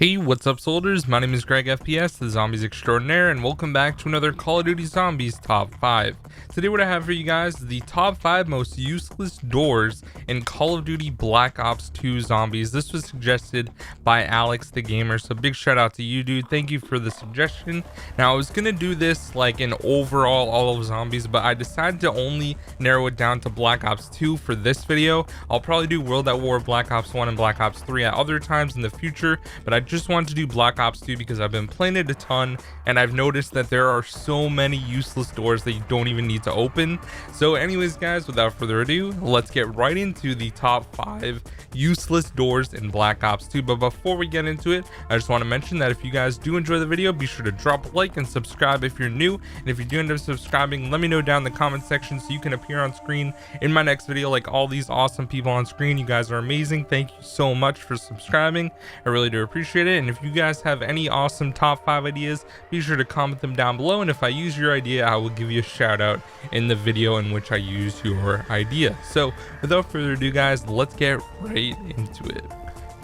Hey, what's up soldiers? My name is GregFPS, the Zombies Extraordinaire, and welcome back to another Call of Duty Zombies Top 5. Today what I have for you guys is the top 5 most useless doors in Call of Duty Black Ops 2 Zombies. This was suggested by Alex the Gamer, so big shout out to you, dude. Thank you for the suggestion. Now I was gonna do this like an overall all of Zombies, but I decided to only narrow it down to Black Ops 2 for this video. I'll probably do World at War, Black Ops 1, and Black Ops 3 at other times in the future, but I just wanted to do Black Ops 2 because I've been playing it a ton and I've noticed that there are so many useless doors that you don't even need to open. So anyways guys, without further ado, let's get right into the top 5 useless doors in Black Ops 2. But before we get into it, I just want to mention that if you guys do enjoy the video, be sure to drop a like and subscribe if you're new, and if you do end up subscribing, let me know down in the comment section so you can appear on screen in my next video like all these awesome people on screen. You guys are amazing. Thank you so much for subscribing. I really do appreciate it. And if you guys have any awesome top 5 ideas, be sure to comment them down below, and if I use your idea, I will give you a shout out in the video in which I use your idea. So without further ado guys, let's get right into it.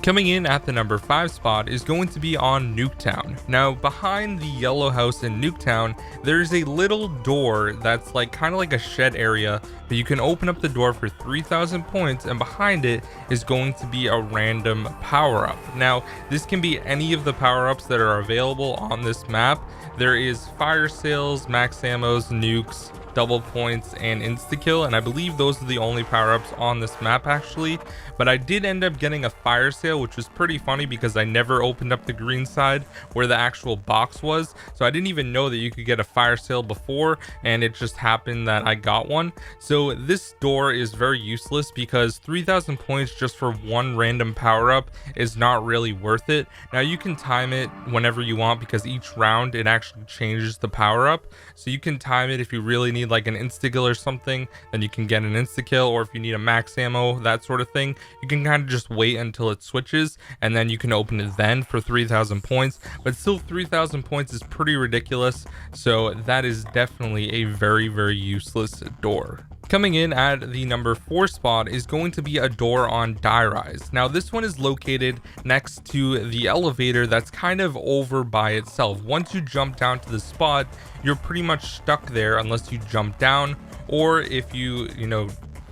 Coming in at the number 5 spot is going to be on Nuketown. Now behind the yellow house in Nuketown, there's a little door that's like kind of like a shed area, but you can open up the door for 3,000 points, and behind it is going to be a random power-up. Now this can be any of the power-ups that are available on this map. There is fire sales, max ammos, nukes, double points, and insta-kill, and I believe those are the only power-ups on this map actually. But I did end up getting a fire sale, which was pretty funny because I never opened up the green side where the actual box was, so I didn't even know that you could get a fire sale before, and it just happened that I got one. So this door is very useless because 3,000 points just for one random power-up is not really worth it. Now you can time it whenever you want because each round it actually changes the power-up, so you can time it if you really need like an insta-kill or something, then you can get an insta-kill, or if you need a max ammo, that sort of thing, you can kind of just wait until it switches and then you can open it then for 3,000 points. But still 3,000 points is pretty ridiculous, so that is definitely a very useless door. Coming in at the number 4 spot is going to be a door on Die Rise. Now this one is located next to the elevator that's kind of over by itself. Once you jump down to the spot, you're pretty much stuck there unless you jump down, or if you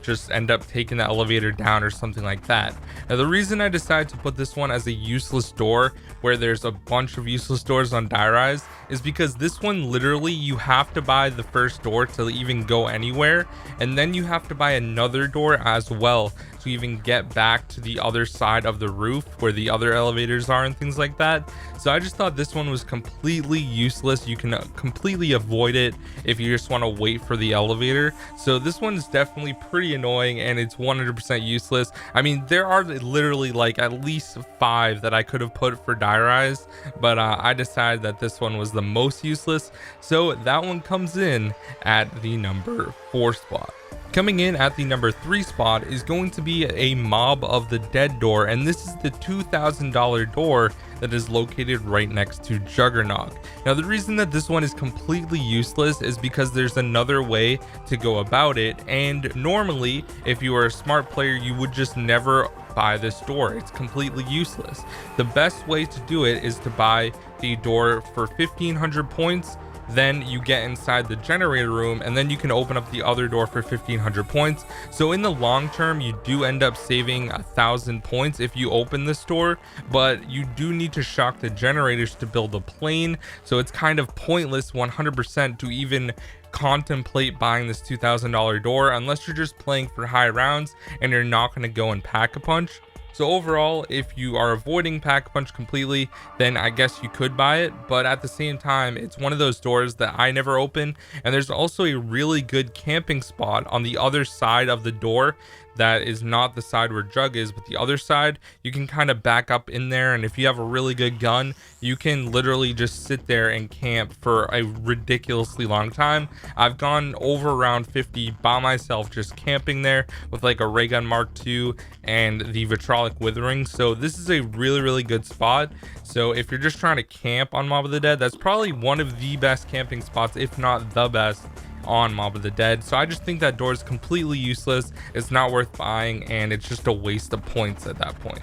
just end up taking the elevator down or something like that. Now the reason I decided to put this one as a useless door where there's a bunch of useless doors on Die Rise is because this one literally you have to buy the first door to even go anywhere, and then you have to buy another door as well to even get back to the other side of the roof where the other elevators are and things like that. So I just thought this one was completely useless. You can completely avoid it if you just want to wait for the elevator. So this one is definitely pretty annoying and it's 100% useless. I mean, there are literally like at least 5 that I could have put for Die Rise, but I decided that this one was the most useless, so that one comes in at the number 4 spot. Coming in at the number 3 spot is going to be a Mob of the Dead door, and this is the $2,000 door that is located right next to Juggernaut. Now the reason that this one is completely useless is because there's another way to go about it, and normally if you are a smart player you would just never buy this door. It's completely useless. The best way to do it is to buy the door for 1,500 points, then you get inside the generator room, and then you can open up the other door for 1,500 points. So in the long term you do end up saving 1,000 points if you open this door, but you do need to shock the generators to build a plane, so it's kind of pointless 100% to even contemplate buying this $2,000 door unless you're just playing for high rounds and you're not going to go and pack a punch. So overall, if you are avoiding Pack-a-Punch completely, then I guess you could buy it, but at the same time, it's one of those doors that I never open, and there's also a really good camping spot on the other side of the door that is not the side where Jug is, but the other side. You can kind of back up in there, and if you have a really good gun, you can literally just sit there and camp for a ridiculously long time. I've gone over around 50 by myself just camping there with like a ray gun Mark II and the Vitrolic Withering, so this is a really good spot. So if you're just trying to camp on Mob of the Dead, that's probably one of the best camping spots, if not the best, on Mob of the Dead. So I just think that door is completely useless. It's not worth buying, and it's just a waste of points at that point.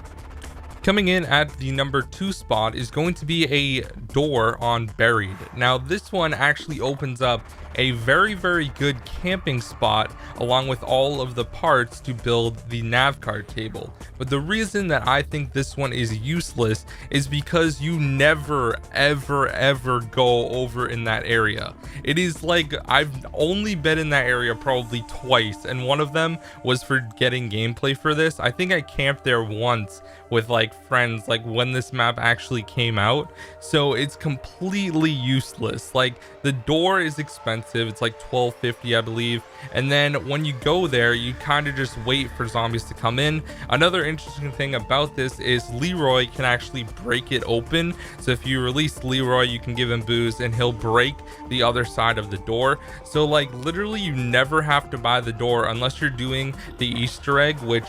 Coming in at the number 2 spot is going to be a door on Buried. Now this one actually opens up a very good camping spot along with all of the parts to build the nav card table. But the reason that I think this one is useless is because you never ever go over in that area. It is like, I've only been in that area probably twice, and one of them was for getting gameplay for this. I think I camped there once with like friends, like when this map actually came out. So it's completely useless. Like, the door is expensive, it's like $12.50 I believe, and then when you go there you kind of just wait for zombies to come in. Another interesting thing about this is Leroy can actually break it open. So if you release Leroy, you can give him booze and he'll break the other side of the door. So like literally you never have to buy the door unless you're doing the Easter egg, which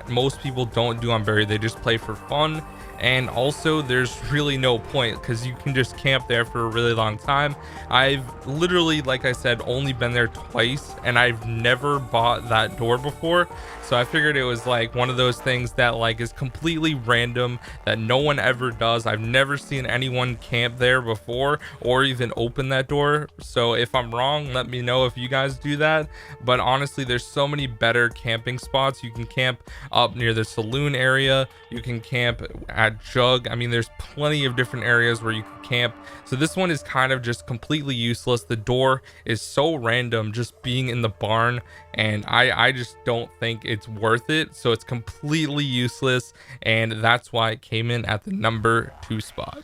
most people don't do on Buried. They just play for fun. And also there's really no point because you can just camp there for a really long time. I've literally, like I said, only been there twice and I've never bought that door before. So I figured it was like one of those things that like is completely random, that no one ever does. I've never seen anyone camp there before or even open that door. So if I'm wrong, let me know if you guys do that. But honestly, there's so many better camping spots. You can camp up near the saloon area, you can camp at Jug. I mean, there's plenty of different areas where you can camp. So this one is kind of just completely useless. The door is so random just being in the barn, and I just don't think it's worth it. So it's completely useless, and that's why it came in at the number 2 spot.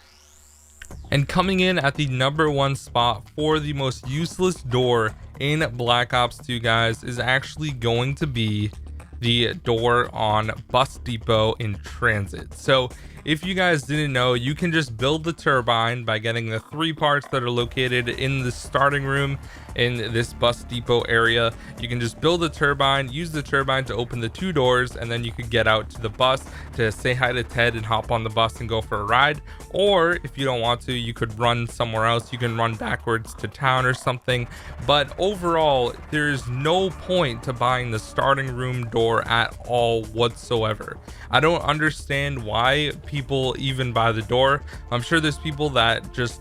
And coming in at the number 1 spot for the most useless door in Black Ops 2, guys, is actually going to be the door on Bus Depot in Transit. So if you guys didn't know, you can just build the turbine by getting the 3 parts that are located in the starting room in this Bus Depot area. You can just build a turbine, use the turbine to open the 2 doors, and then you could get out to the bus to say hi to Ted and hop on the bus and go for a ride. Or if you don't want to, you could run somewhere else. You can run backwards to town or something. But overall, there's no point to buying the starting room door at all whatsoever. I don't understand why people even buy the door. I'm sure there's people that just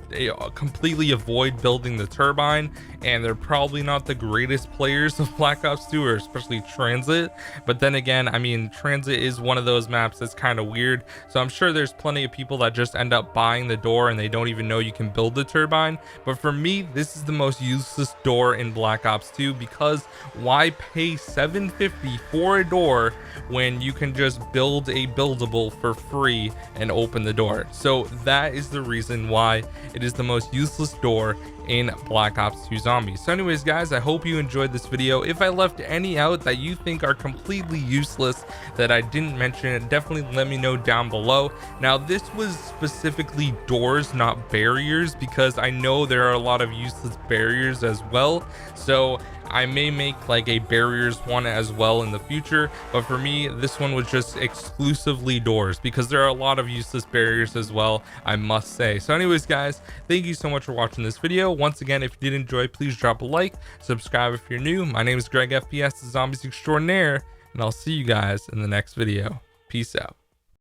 completely avoid building the turbine, and they're probably not the greatest players of Black Ops 2, or especially Transit. But then again, I mean, Transit is one of those maps that's kind of weird. So I'm sure there's plenty of people that just end up buying the door and they don't even know you can build the turbine. But for me, this is the most useless door in Black Ops 2, because why pay $7.50 for a door when you can just build a buildable for free and open the door? So that is the reason why it is the most useless door in Black Ops 2 Zombies. So anyways, guys, I hope you enjoyed this video. If I left any out that you think are completely useless that I didn't mention, definitely let me know down below. Now, this was specifically doors, not barriers, because I know there are a lot of useless barriers as well. So I may make like a barriers one as well in the future, but for me, this one was just exclusively doors because there are a lot of useless barriers as well, I must say. So anyways, guys, thank you so much for watching this video. Once again, if you did enjoy, please drop a like, subscribe if you're new. My name is GregFPS, the Zombies Extraordinaire, and I'll see you guys in the next video. Peace out.